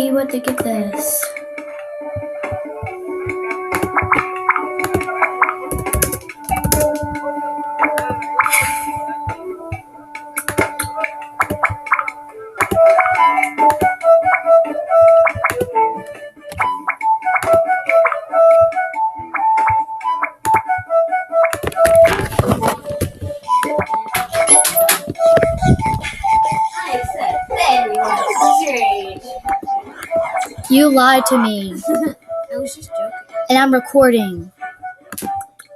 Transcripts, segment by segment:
see what they get this. You lied to me. I was just joking. And I'm recording. I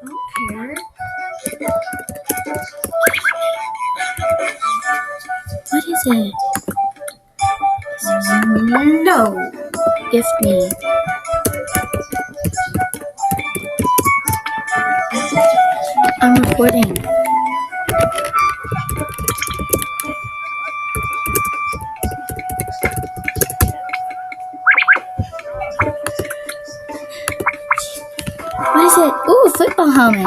don't care. What is it? No. Gift me. I'm recording. What is it? Ooh, a football helmet.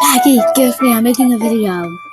Maggie, give me. I'm making a video.